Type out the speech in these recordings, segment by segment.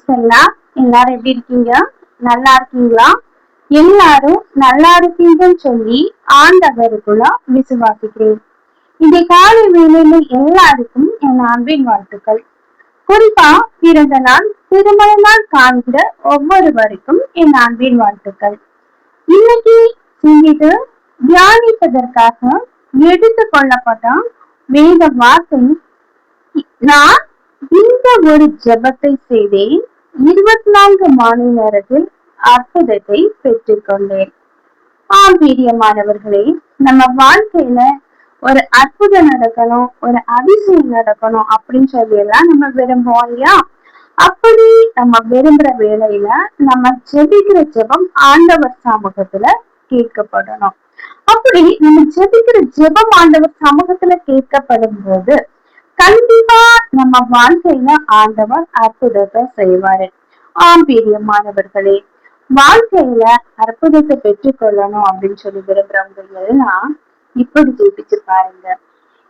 Stella. எல்லாரும் எப்படி இருக்கீங்க? நல்லா இருக்கீங்களா? எல்லாரும் நல்லா இருக்கீங்கன்னு சொல்லி ஆண்டவருக்குள்ள விசுவாசிக்கிறேன். இந்த காலை வேளையில எல்லாருக்கும் என் அன்பின் வாழ்த்துக்கள். குறிப்பா பிறந்த நாள், திருமண நாள் காண்கிற ஒவ்வொருவருக்கும் என் அன்பின் வாழ்த்துக்கள். இன்னைக்கு சிந்தித்து தியானிப்பதற்காக எடுத்துக் கொள்ளப்பட்ட வேத வார்த்தை, நான் இந்த ஒரு ஜெபத்தை செய்தேன், 24 மணி நேரத்தில் அற்புதத்தை பெற்றுக் கொண்டேன். பிரியமானவர்களே, நம்ம வாழ்க்கையில ஒரு அற்புதம் நடக்கணும், ஒரு அதிசயம் நடக்கணும் அப்படின்னு சொல்லி எல்லாம் நம்ம விரும்புவோம் இல்லையா? அப்படி நம்ம விரும்புற வேலையில நம்ம ஜெபிக்கிற ஜெபம் ஆண்டவர் சமூகத்துல கேட்கப்படணும். அப்படி நம்ம ஜெபிக்கிற ஜெபம் ஆண்டவர் சமூகத்துல கேட்கப்படும் போது கண்டிப்பா நம்ம வாழ்க்கையில ஆண்டவர் அற்புதத்தை செய்வாரு. பிரியமானவர்களே, வாழ்க்கையில அற்புதத்தை பெற்றுக்கொள்ளணும் அப்படின்னு சொல்லி விரும்புறவங்க எல்லாம் இப்படி ஜெபிச்சு பாருங்க.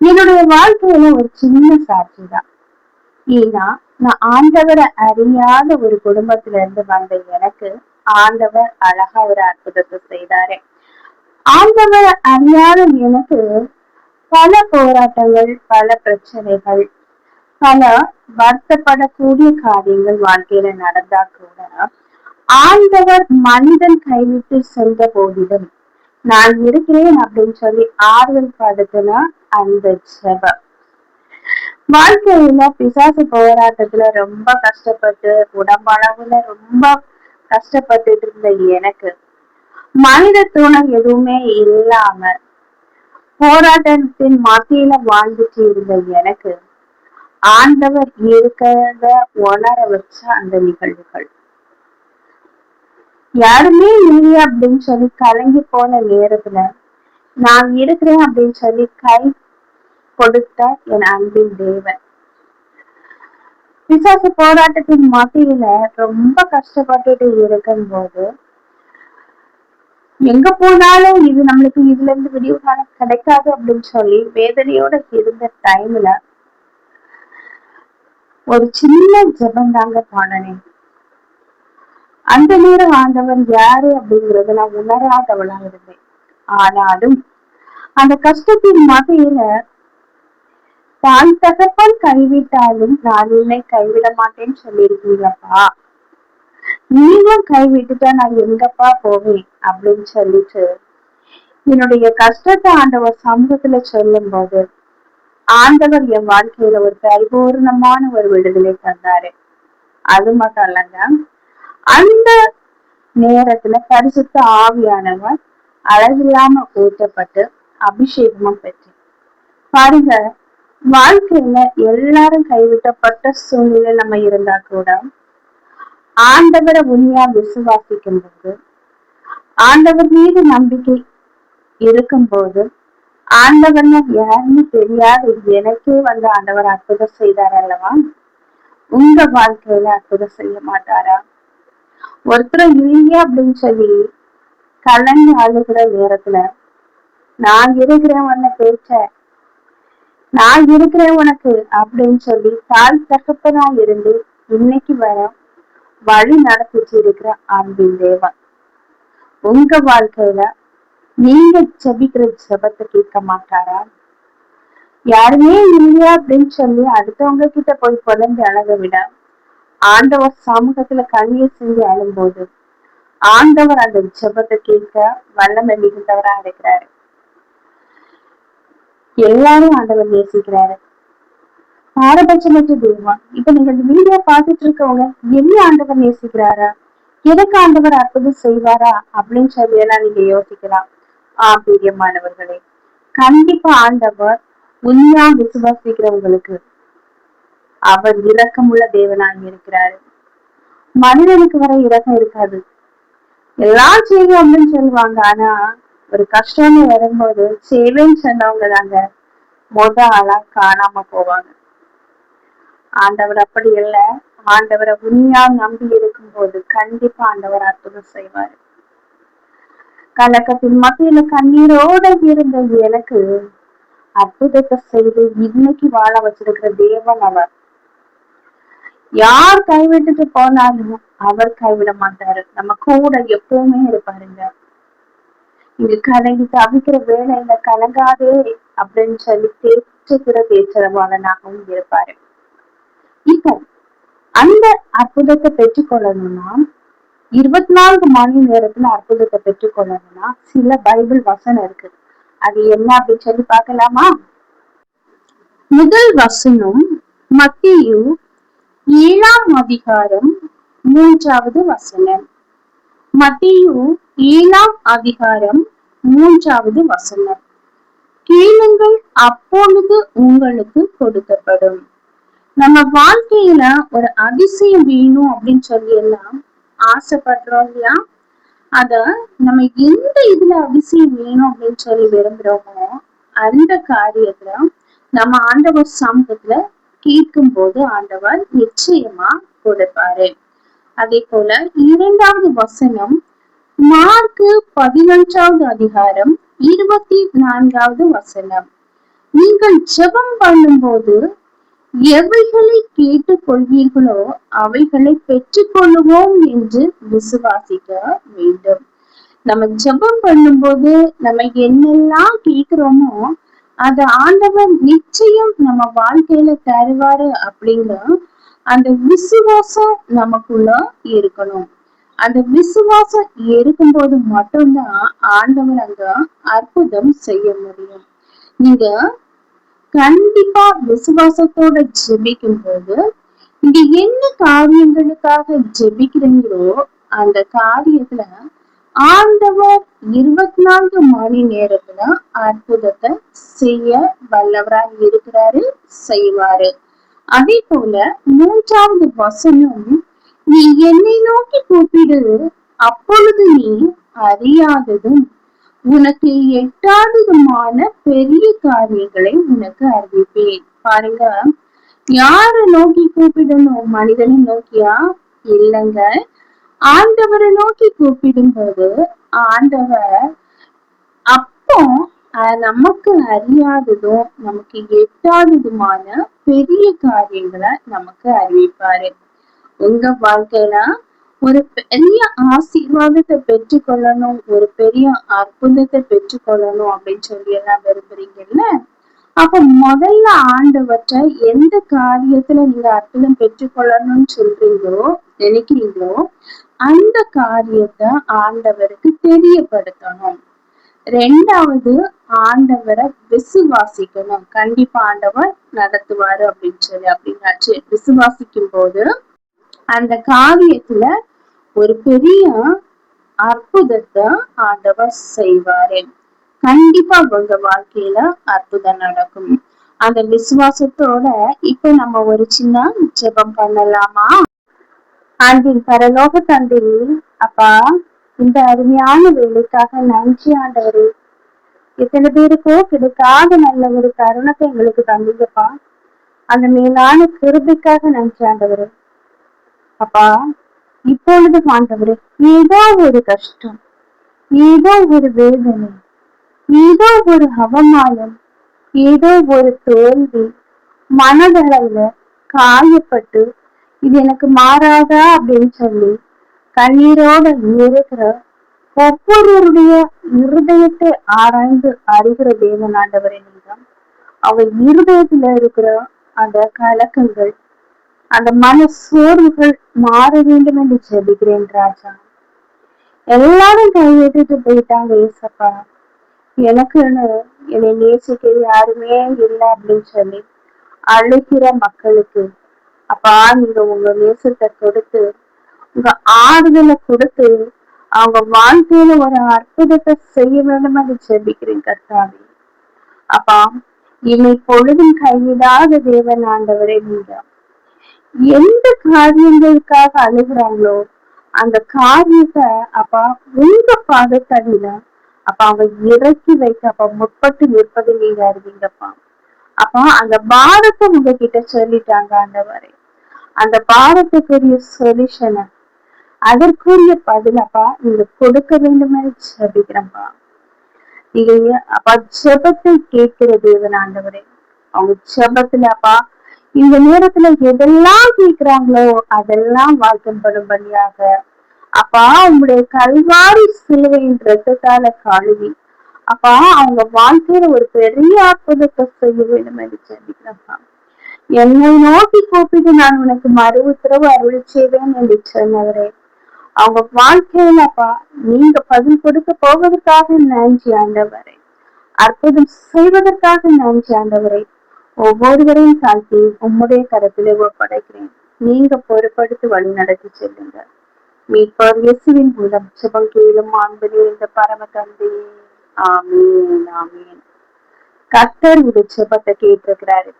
என்னுடைய வாழ்க்கையில ஒரு சின்ன சாட்சி தான். ஏன்னா நான் ஆண்டவரை அறியாத ஒரு குடும்பத்துல இருந்து வந்த எனக்கு ஆண்டவர் அழகா ஒரு அற்புதத்தை செய்தாரு. ஆண்டவரை அறியாத எனக்கு பல போராட்டங்கள், பல பிரச்சனைகள், பல வருத்தப்படக்கூடிய காரியங்கள் வாழ்க்கையில நடந்தா கூட ஆண்டவர் மனிதன் கைவிட்டு சென்ற போதிலும் நான் இருக்கிறேன் அப்படின்னு சொல்லி ஆறுதல் படுத்தின அந்த ஜெபம். வாழ்க்கையில பிசாசு போராட்டத்துல ரொம்ப கஷ்டப்பட்டு உடம்பளவுல ரொம்ப கஷ்டப்பட்டுட்டு இருந்த எனக்கு மனித துணை எதுவுமே இல்லாம போராட்டத்தின் மத்தியில வாழ்ந்துட்டு இருந்த எனக்கு ஆண்டவர் இருக்கிறத உணர வச்ச அந்த நிகழ்வுகள், யாருமே இல்லையா அப்படின்னு சொல்லி கலங்கி போன நேரத்துல நான் இருக்கிறேன் அப்படின்னு சொல்லி கை கொடுத்த என் அன்பின் தேவன், பிசாசு போராட்டத்தின் மத்தியில ரொம்ப கஷ்டப்பட்டுட்டு இருக்கும் போது எங்க போனாலும் இது நம்மளுக்கு இதுல இருந்து விடிவு காலம் கிடைக்காது அப்படின்னு சொல்லி வேதனையோட இருந்த டைம்ல ஒரு சின்ன ஜெபம் தாங்க பண்ணனேன். அந்த நேரம் ஆண்டவன் யாரு அப்படிங்கறத நான் உணராதவளா இருந்தேன். ஆனாலும் அந்த கஷ்டத்தின் மத்தியில தான் தகப்பன் கைவிட்டாலும் நான் உன்னை கைவிட மாட்டேன்னு சொல்லியிருக்கீங்கப்பா, நீங்களும் கைவிட்டுட்டா நான் எங்கப்பா போவேன் அப்படின்னு சொல்லிட்டு என்னுடைய கஷ்டத்தை ஆண்டவர் சமூகத்துல சொல்லும் போது ஆண்டவர் என் வாழ்க்கையில ஒரு பரிபூர்ணமான ஒரு விடுதலை தந்தாரு. அது மட்டும் இல்லைங்க, அந்த நேரத்துல பரிசுத்த ஆவியானவர் அளவில்லாம ஊற்றப்பட்டு அபிஷேகமும் பெற்று பாருங்க. வாழ்க்கையில எல்லாரும் கைவிட்டப்பட்ட சூழ்நிலை நம்ம இருந்தா கூட ஆண்டவரை உண்மையா விசுவாசிக்கும் போது, ஆண்டவர் மீது நம்பிக்கை இருக்கும் போது, ஆண்டவர் யாருன்னு தெரியாது எனக்கே வந்து ஆண்டவர் அற்புதம் செய்தார் அல்லவா? உங்க வாழ்க்கையில அற்புதம் செய்ய மாட்டாரா? ஒருத்தர் இல்லையா அப்படின்னு சொல்லி கலங்கி அழுகிற நேரத்துல நான் இருக்கிறேன் உன்னை பேச்ச, நான் இருக்கிறேன் உனக்கு அப்படின்னு சொல்லி தாய் தகப்பனா இருந்து இன்னைக்கு வர வழி நடத்திச்சு இருக்கிற அன்பின் தேவன், உங்க வாழ்க்கையில நீங்க ஜெபிக்கிற ஜெபத்தை கேட்க மாட்டாரா? யாருமே இல்லையா அப்படின்னு சொல்லி அடுத்தவங்க கிட்ட போய் புலம்பி அழக விட ஆண்டவர் சமூகத்துல கண்ணீர் செஞ்சு அழும்போது ஆண்டவர் அந்த ஜெபத்தை கேட்க வல்லமை மிகுந்தவரா இருக்கிறாரு. எல்லாரும் ஆண்டவர் நேசிக்கிறாரு. பாரபட்சமற்ற தேவன். இப்ப நீங்க இந்த வீடியோ பார்த்துட்டு இருக்கவங்க என்ன ஆண்டவர் நேசிக்கிறாரா, எதுக்கு ஆண்டவர் அற்புதம் செய்வாரா அப்படின்னு சொல்லி எல்லாம் நீங்க யோசிக்கலாம். பிரியமானவர்களே, கண்டிப்பா ஆண்டவர் உண்மையா விசுவாசிக்கிறவங்களுக்கு அவர் இரக்கமுள்ள தேவனாக இருக்கிறாரு. மனிதனுக்கு வர இரக்கம் இருக்காது. எல்லாம் செய்யும் அப்படின்னு சொல்லுவாங்க, ஆனா ஒரு கஷ்டம்னு வரும்போது செய்வேன்னு சொன்னவங்க தாங்க ஆளா காணாம போவாங்க. ஆண்டவர் அப்படி இல்லை. ஆண்டவரை உண்மையா நம்பி இருக்கும் போது கண்டிப்பா ஆண்டவர் அற்புதம் செய்வாரு. கலக்கத்தின் மத்தியில கண்ணீரோட இருந்த எனக்கு அற்புதத்தை செய்து இன்னைக்கு வாழ வச்சிருக்கிற தேவன் அவர். யார் கைவிட்டுட்டு போனாலும் அவர் கைவிட மாட்டாரு, நம்ம கூட எப்பவுமே இருப்பாருங்க. இங்க கலங்கி தவிக்கிற வேலையில கலங்காதே அப்படின்னு சொல்லி பேச்சுறவாளனாகவும் இருப்பாரு. இப்போ அந்த அற்புதத்தை பெற்றுக்கொள்ளணும்னா, 24 மணி நேரத்துல அற்புதத்தை பெற்றுக்கொள்ளணும்னா சில பைபிள் வசனம் இருக்கு. அது என்ன அப்படின்னு சொல்லி பார்க்கலாமா? முதல் வசனம் மத்தேயு 7 வசனம். மத்தேயு 7 வசனம். கேளுங்கள், அப்பொழுது உங்களுக்கு கொடுக்கப்படும். நம்ம வாழ்க்கையில ஒரு அதிசயம் வேணும் அப்படின்னு சொல்லி எல்லாம் ஆசைப்படுறோம் இல்லையா? அத நம்ம எந்த இதுல அதிசயம் வேணும் அப்படின்னு சொல்லி விரும்புறோமோ அந்த காரியத்துல நம்ம ஆண்டவர் சமூகத்துல கேட்கும் போது ஆண்டவர் நிச்சயமா கொடுப்பாரு. அதே போல 2வது வசனம் மார்க்கு 11 வசனம். நீங்கள் ஜெபம் பண்ணும் போது எவைகளை கேட்டுக் கொள்வீர்களோ அவைகளை பெற்றுக் கொள்ளுவோம் என்று விசுவாசிக்க வேண்டும். நம்ம ஜெபம் பண்ணும்போது நம்ம என்னெல்லாம் கேட்கிறோமோ அத ஆண்டவர் நிச்சயம் நம்ம வாழ்க்கையில தருவாரு அப்படிங்கிற அந்த விசுவாசம் நமக்குள்ள இருக்கணும். அந்த விசுவாசம் இருக்கும்போது மட்டும்தான் ஆண்டவர் அங்க அற்புதம் செய்ய முடியும். நீங்க கண்டிப்பா விசுவாசத்தோட ஜெபிக்கும் போது இங்க என்ன காரியங்களுக்காக ஜெபிக்கிறீங்களோ அந்த காரியத்துல ஆண்டவர் 24 மணி நேரத்துல அற்புதத்தை செய்ய வல்லவராய் இருக்கிறாரு, செய்வாரு. அதே போல 3வது வசனம், நீ என்னை நோக்கி கூப்பிடு, அப்பொழுது நீ அறியாததும் உனக்கு எட்டாததுமான பெரிய காரியங்களை உனக்கு அறிவிப்பேன். பாருங்க, யார நோக்கி கூப்பிடணும்? மனிதனை நோக்கியா? இல்லைங்க, ஆண்டவரை நோக்கி கூப்பிடும் போது ஆண்டவர் அப்போ நமக்கு அறியாததும் நமக்கு எட்டாததுமான பெரிய காரியங்களை நமக்கு அறிவிப்பாரு. உங்க வாழ்க்கையில ஒரு பெரிய ஆசீர்வாதத்தை பெற்றுக்கொள்ளணும், ஒரு பெரிய அற்புதத்தை பெற்றுக்கொள்ளணும் அப்படின்னு சொல்லி எல்லாம் விரும்புறீங்கல்ல? அப்ப முதல்ல ஆண்டவற்ற எந்த காரியத்துல நீங்க அற்புதம் பெற்றுக்கொள்ளணும்னு சொல்றீங்களோ நினைக்கிறீங்களோ அந்த காரியத்தை ஆண்டவருக்கு தெரியப்படுத்தணும். 2வது, ஆண்டவரை விசுவாசிக்கணும். கண்டிப்பா ஆண்டவர் நடத்துவாரு அப்படின்னு சொல்லி அப்படின்னாச்சு. விசுவாசிக்கும் போது அந்த காரியத்துல ஒரு பெரிய அற்புதத்தை ஆண்டவர் செய்வாரு. கண்டிப்பா உங்க வாழ்க்கையில அற்புதம் நடக்கும். அந்த விசுவாசத்தோட இப்ப நம்ம ஒரு சின்ன ஜெபம் பண்ணலாமா? அன்பின் பரலோக தந்தையே, அப்பா, இந்த அருமையான வேலைக்காக நன்றி ஆண்டவரே. எத்தனை பேருக்கோ கிடைக்காத நல்ல ஒரு தருணத்தை எங்களுக்கு தந்தீங்கப்பா. அந்த மேலான கிருபைக்காக நன்றி ஆண்டவரே. அப்பா, இப்பொழுது ஆண்டவரே, ஏதோ ஒரு கஷ்டம், ஏதோ ஒரு வேதனை, ஏதோ ஒரு அவமானம், ஏதோ ஒரு தோல்வி, மனதளவுல காயப்பட்டு இது எனக்கு மாறாதா அப்படின்னு சொல்லி கண்ணீரோட இருக்கிற ஒவ்வொருவருடைய இருதயத்தை ஆராய்ந்து அறிகிற தேவன் ஆண்டவரே. நீங்க அவர் இருதயத்துல இருக்கிற அந்த கலக்கங்கள், அந்த மன சோர்வுகள் மாற வேண்டும் என்று ஜெபிக்கிறேன் ராஜா. எல்லாரும் கைவிட்டுட்டு போயிட்டாங்க ஏசப்பா, எனக்குன்னு என்னை நேசிக்க யாருமே இல்லை அப்படின்னு சொல்லி அழுகிற மக்களுக்கு அப்பா நீங்க உங்க நேசத்தை கொடுத்து உங்க ஆறுதலை கொடுத்து அவங்க வாழ்க்கையில ஒரு அற்புதத்தை செய்ய வேண்டும் என்று ஜெபிக்கிறேன் கர்த்தாவே. அப்பா, என்னை பொழுதும் கைவிடாத தேவன் ஆண்டவரே. நீங்க எந்த காரியங்களுக்காக அழுகிறாங்களோ அந்த காரியத்தை அப்பா உங்க பாதத்தடியில அப்ப அவங்க இறக்கி வைக்க அப்ப முற்பட்டு நிற்பது நீங்க அறிவீங்கப்பா. அப்பா அந்த பாரத்தை உங்ககிட்ட சொல்லிட்டாங்க ஆண்டவரே. அந்த பாரத்துக்குரிய சொல்யூஷனை அதற்குரிய பதிலப்பா நீங்க கொடுக்க வேண்டும் என்று ஜெபிக்கிறேன்ப்பா. நீங்க அப்பா ஜெபத்தை கேட்கிற தேவன் ஆண்டவரே. அவங்க ஜெபத்துல அப்பா இந்த நேரத்துல எதெல்லாம் கேட்கிறாங்களோ அதெல்லாம் வாய்க்கப்படும்படியாக அப்பா உங்களுடைய கல்வாரி சிலுவையின் ரத்தத்தால கழுவி அப்பா அவங்க வாழ்க்கையில ஒரு பெரிய அற்புதத்தை செய்ய வேண்டும் என்று சொல்லிக்கிறப்பா. என்னை நோக்கி கூப்பிட்டு நான் உனக்கு மறு உத்தரவு அருள் செய்வேன் என்று சொன்னவரே, அவங்க வாழ்க்கையிலப்பா நீங்க பதில் கொடுக்க போவதற்காக நன்றி ஆண்டவரே. அற்புதம் செய்வதற்காக நன்றி ஆண்டவரே. ஒவ்வொருவரையும் தாழ்த்தி உம்முடைய கரத்திலே ஒப்படைக்கிறேன். நீங்க பொறுப்படுத்தி வழி நடத்தி செல்லுங்க. மீட்பர் இயேசுவின் மூலம் சுபம் கீழும் ஆண்பது இந்த பரம தந்தையே. ஆமீன் ஆமீன். கர்த்தர் உங்க சுபத்தை கேட்டிருக்கிறாரு.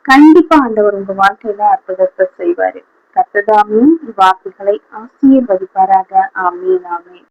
கண்டிப்பா ஆண்டவர் உங்க வாழ்க்கையில அற்புதத்தை செய்வாரு. கர்த்ததாமே வாக்குகளை ஆசீர்வதிப்பாராக. ஆமீன் ஆமீன்.